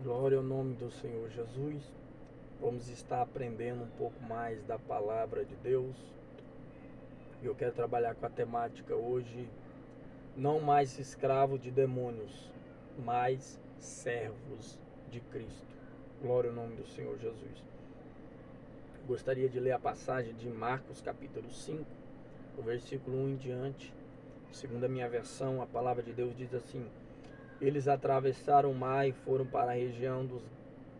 Glória ao nome do Senhor Jesus. Vamos estar aprendendo um pouco mais da palavra de Deus. E eu quero trabalhar com a temática hoje: não mais escravo de demônios, mas servos de Cristo. Glória ao nome do Senhor Jesus. Gostaria de ler a passagem de Marcos capítulo 5, o versículo 1 em diante. Segundo a minha versão, a palavra de Deus diz assim: eles atravessaram o mar e foram para a região dos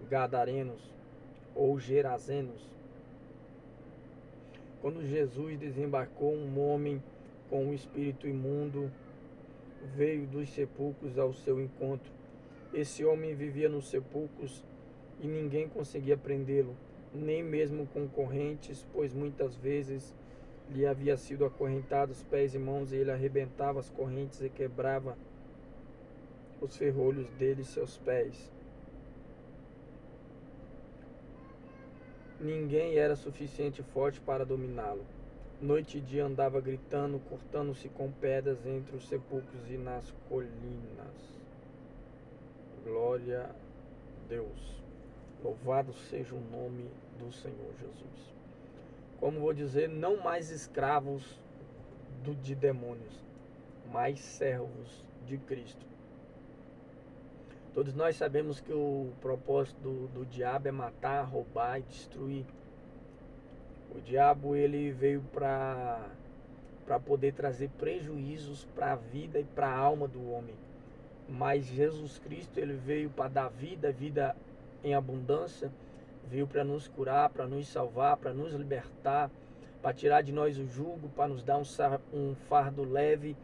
Gadarenos ou Gerazenos. Quando Jesus desembarcou, um homem com um espírito imundo veio dos sepulcros ao seu encontro. Esse homem vivia nos sepulcros e ninguém conseguia prendê-lo, nem mesmo com correntes, pois muitas vezes lhe havia sido acorrentado os pés e mãos, e ele arrebentava as correntes e quebrava os ferrolhos dele e seus pés. Ninguém era suficiente forte para dominá-lo. Noite e dia andava gritando, cortando-se com pedras entre os sepulcros e nas colinas. Glória a Deus. Louvado seja o nome do Senhor Jesus. Como vou dizer, não mais escravos de demônios, mas servos de Cristo. Todos nós sabemos que o propósito do diabo é matar, roubar e destruir. O diabo ele veio para poder trazer prejuízos para a vida e para a alma do homem. Mas Jesus Cristo ele veio para dar vida, vida em abundância. Veio para nos curar, para nos salvar, para nos libertar, para tirar de nós o jugo, para nos dar um fardo leve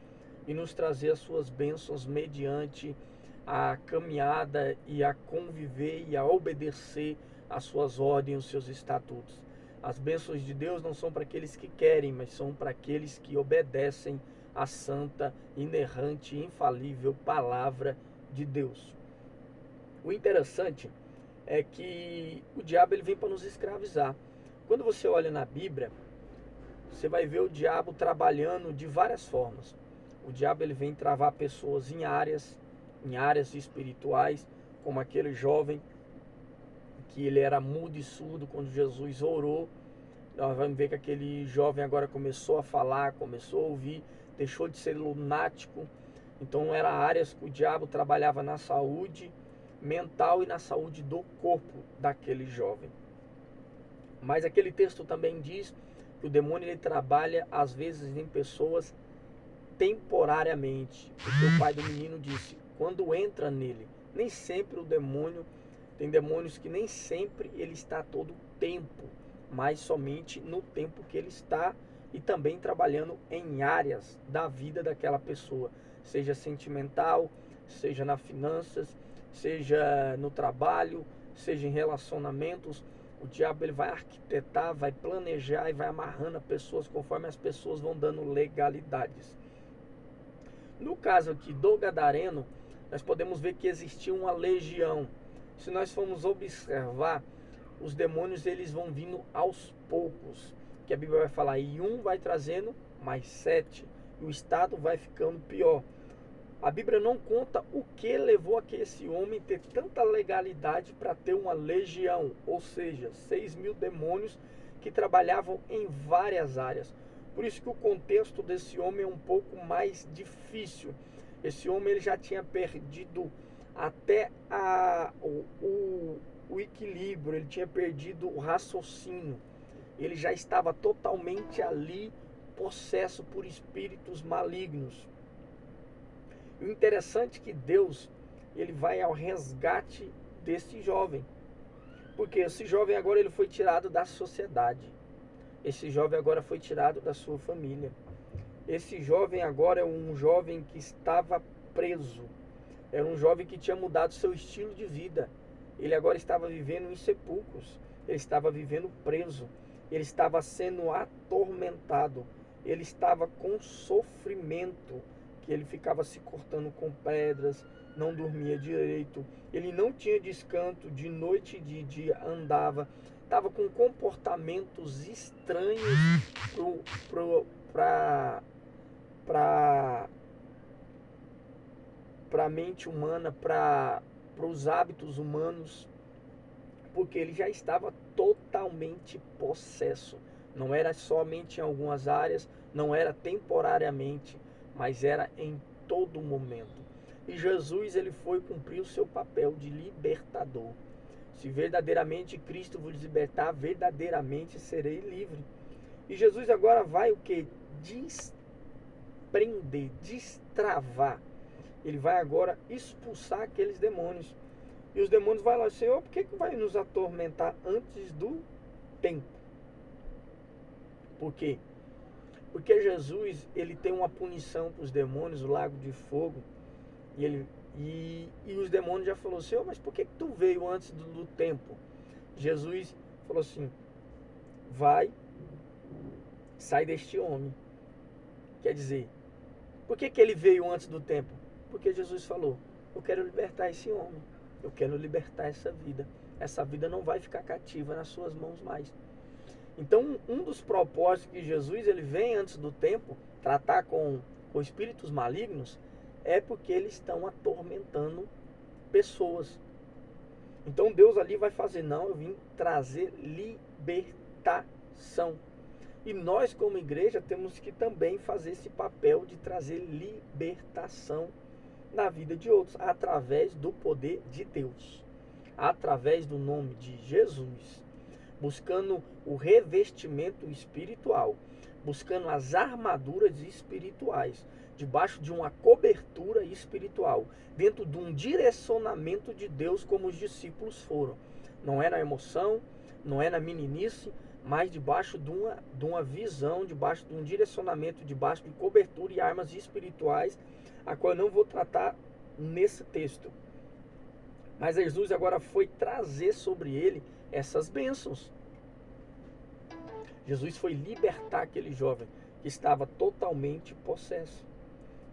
e nos trazer as suas bênçãos mediante a caminhada e a conviver e a obedecer às suas ordens e os seus estatutos. As bênçãos de Deus não são para aqueles que querem, mas são para aqueles que obedecem à santa, inerrante e infalível palavra de Deus. O interessante é que o diabo ele vem para nos escravizar. Quando você olha na Bíblia, você vai ver o diabo trabalhando de várias formas. O diabo ele vem travar pessoas em áreas espirituais, como aquele jovem que ele era mudo e surdo quando Jesus orou. Nós vamos ver que aquele jovem agora começou a falar, começou a ouvir, deixou de ser lunático. Então eram áreas que o diabo trabalhava na saúde mental e na saúde do corpo daquele jovem. Mas aquele texto também diz que o demônio ele trabalha às vezes em pessoas temporariamente. Porque o pai do menino disse, quando entra nele, nem sempre o demônio, tem demônios que nem sempre ele está todo o tempo, mas somente no tempo que ele está, e também trabalhando em áreas da vida daquela pessoa, seja sentimental, seja nas finanças, seja no trabalho, seja em relacionamentos. O diabo ele vai arquitetar, vai planejar e vai amarrando as pessoas conforme as pessoas vão dando legalidades. No caso aqui do Gadareno, nós podemos ver que existia uma legião. Se nós formos observar, os demônios eles vão vindo aos poucos, que a Bíblia vai falar, e um vai trazendo mais 7, e o estado vai ficando pior. A Bíblia não conta o que levou a que esse homem ter tanta legalidade para ter uma legião, ou seja, 6.000 demônios que trabalhavam em várias áreas. Por isso que o contexto desse homem é um pouco mais difícil. Esse homem ele já tinha perdido até o equilíbrio, ele tinha perdido o raciocínio. Ele já estava totalmente ali, possesso por espíritos malignos. E o interessante é que Deus ele vai ao resgate desse jovem. Porque esse jovem agora ele foi tirado da sociedade. Esse jovem agora foi tirado da sua família. Esse jovem agora é um jovem que estava preso. Era um jovem que tinha mudado seu estilo de vida. Ele agora estava vivendo em sepulcros. Ele estava vivendo preso. Ele estava sendo atormentado. Ele estava com sofrimento. Que ele ficava se cortando com pedras, não dormia direito. Ele não tinha descanso, de noite e de dia andava. Estava com comportamentos estranhos para a mente humana, para para os hábitos humanos, porque ele já estava totalmente possesso. Não era somente em algumas áreas, não era temporariamente, mas era em todo momento. E Jesus, ele foi cumprir o seu papel de libertador. Se verdadeiramente Cristo vos libertar, verdadeiramente serei livre. E Jesus agora vai o que? Desprender, destravar. Ele vai agora expulsar aqueles demônios. E os demônios vão lá, Senhor, por que vai nos atormentar antes do tempo? Por quê? Porque Jesus, ele tem uma punição para os demônios, o lago de fogo. E os demônios já falaram, Senhor, mas por que tu veio antes do tempo? Jesus falou assim, vai, sai deste homem. Quer dizer, por que ele veio antes do tempo? Porque Jesus falou, eu quero libertar esse homem. Eu quero libertar essa vida. Essa vida não vai ficar cativa nas suas mãos mais. Então, um dos propósitos que Jesus ele vem antes do tempo, tratar com espíritos malignos, é porque eles estão atormentando pessoas. Então Deus ali vai fazer, não, eu vim trazer libertação. E nós como igreja temos que também fazer esse papel de trazer libertação na vida de outros, através do poder de Deus, através do nome de Jesus, buscando o revestimento espiritual, buscando as armaduras espirituais, debaixo de uma cobertura espiritual, dentro de um direcionamento de Deus, como os discípulos foram. Não é na emoção, não é na meninice, mas debaixo de uma visão, debaixo de um direcionamento, debaixo de cobertura e armas espirituais, a qual eu não vou tratar nesse texto. Mas Jesus agora foi trazer sobre ele essas bênçãos. Jesus foi libertar aquele jovem que estava totalmente possesso.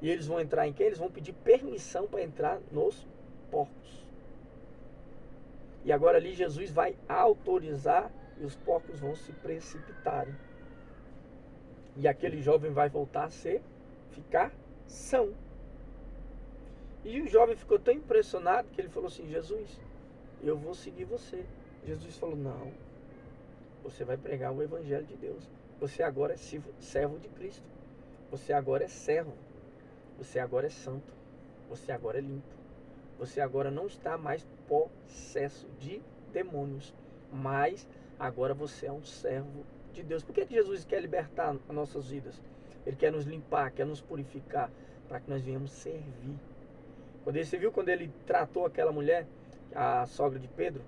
E eles vão entrar em quem? Eles vão pedir permissão para entrar nos porcos. E agora ali Jesus vai autorizar e os porcos vão se precipitarem. E aquele jovem vai voltar a ficar são. E o jovem ficou tão impressionado que ele falou assim, Jesus, eu vou seguir você. Jesus falou, não, você vai pregar o evangelho de Deus. Você agora é servo de Cristo. Você agora é servo. Você agora é santo. Você agora é limpo. Você agora não está mais possesso de demônios, mas agora você é um servo de Deus. Por que Jesus quer libertar as nossas vidas? Ele quer nos limpar, quer nos purificar, para que nós venhamos servir. Você viu quando ele tratou aquela mulher, a sogra de Pedro?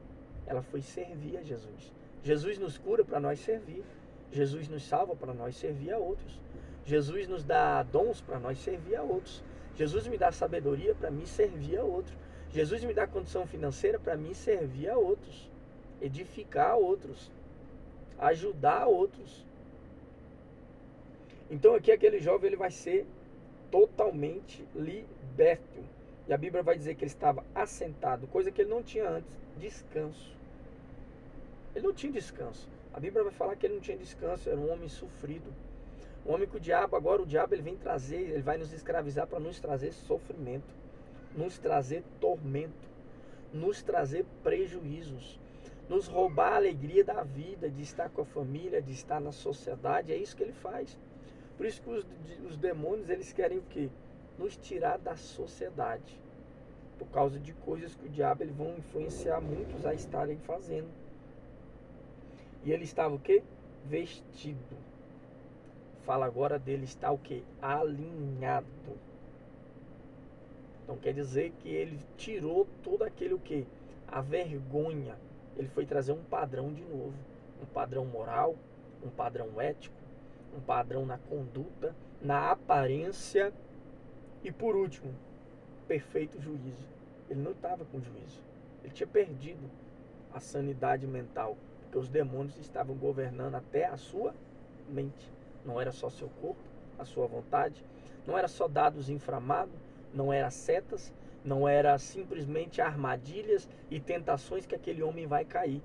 Ela foi servir a Jesus. Jesus nos cura para nós servir. Jesus nos salva para nós servir a outros. Jesus nos dá dons para nós servir a outros. Jesus me dá sabedoria para mim servir a outros. Jesus me dá condição financeira para mim servir a outros. Edificar a outros. Ajudar a outros. Então aqui aquele jovem ele vai ser totalmente liberto. E a Bíblia vai dizer que ele estava assentado, coisa que ele não tinha antes, descanso. Ele não tinha descanso. A Bíblia vai falar que ele não tinha descanso, era um homem sofrido. Um homem que o diabo, agora o diabo ele vem trazer, ele vai nos escravizar para nos trazer sofrimento, nos trazer tormento, nos trazer prejuízos, nos roubar a alegria da vida, de estar com a família, de estar na sociedade, é isso que ele faz. Por isso que os demônios, eles querem o quê? Nos tirar da sociedade, por causa de coisas que o diabo ele vão influenciar muitos a estarem fazendo. E ele estava o quê? Vestido. Fala agora dele estar o quê? Alinhado. Então quer dizer que ele tirou todo aquele o quê? A vergonha. Ele foi trazer um padrão de novo. Um padrão moral, um padrão ético, um padrão na conduta, na aparência e por último, perfeito juízo. Ele não estava com juízo. Ele tinha perdido a sanidade mental, porque os demônios estavam governando até a sua mente. Não era só seu corpo, a sua vontade, não era só dados inflamados, não era setas, não era simplesmente armadilhas e tentações que aquele homem vai cair.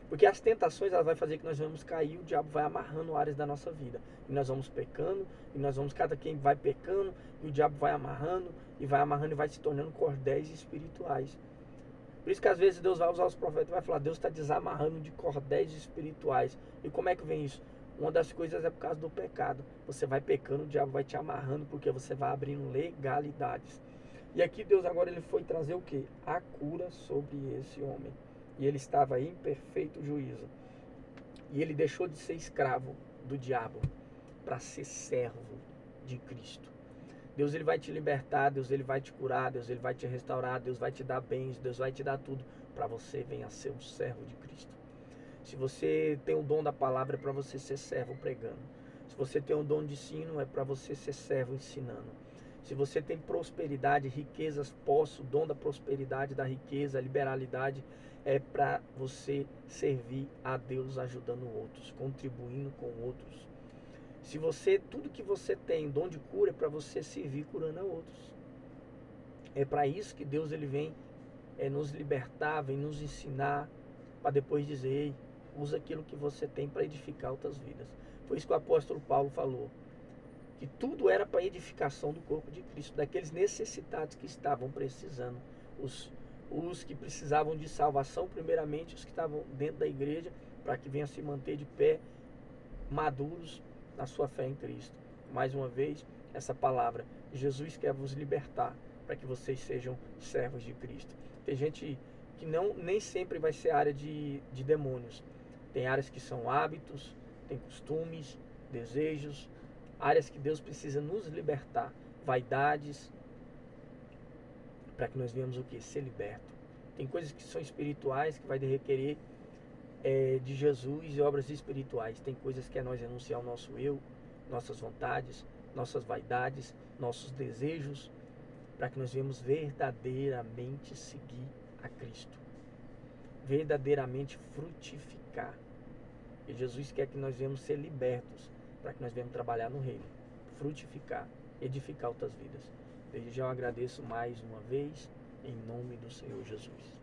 Porque as tentações elas vai fazer que nós vamos cair, o diabo vai amarrando áreas da nossa vida. E nós vamos pecando, e nós vamos, cada quem vai pecando, e o diabo vai amarrando, e vai amarrando e vai se tornando cordéis espirituais. Por isso que às vezes Deus vai usar os profetas e vai falar, Deus está desamarrando de cordéis espirituais. E como é que vem isso? Uma das coisas é por causa do pecado. Você vai pecando, o diabo vai te amarrando, porque você vai abrindo legalidades. E aqui Deus agora ele foi trazer o quê? A cura sobre esse homem. E ele estava em perfeito juízo. E ele deixou de ser escravo do diabo para ser servo de Cristo. Deus ele vai te libertar, Deus ele vai te curar, Deus ele vai te restaurar, Deus vai te dar bens, Deus vai te dar tudo para você venha ser um servo de Cristo. Se você tem o dom da palavra é para você ser servo pregando. Se você tem o dom de ensino é para você ser servo ensinando. Se você tem prosperidade, riquezas, posse, o dom da prosperidade, da riqueza, liberalidade, é para você servir a Deus ajudando outros, contribuindo com outros. Se você, tudo que você tem, dom de cura, é para você servir curando a outros. É para isso que Deus ele vem nos libertar, vem nos ensinar, para depois dizer, ei, usa aquilo que você tem para edificar outras vidas. Foi isso que o apóstolo Paulo falou, que tudo era para edificação do corpo de Cristo, daqueles necessitados que estavam precisando, os que precisavam de salvação, primeiramente, os que estavam dentro da igreja, para que venham se manter de pé, maduros, na sua fé em Cristo. Mais uma vez, essa palavra, Jesus quer vos libertar para que vocês sejam servos de Cristo. Tem gente que nem sempre vai ser área de demônios. Tem áreas que são hábitos, tem costumes, desejos, áreas que Deus precisa nos libertar, vaidades, para que nós venhamos o que? Ser liberto. Tem coisas que são espirituais, que vai requerer de Jesus e obras espirituais. Tem coisas que é nós renunciar ao nosso eu, nossas vontades, nossas vaidades, nossos desejos, para que nós venhamos verdadeiramente seguir a Cristo, verdadeiramente frutificar. E Jesus quer que nós venhamos ser libertos, para que nós venhamos trabalhar no reino, frutificar, edificar outras vidas. Desde já eu agradeço mais uma vez, em nome do Senhor Jesus.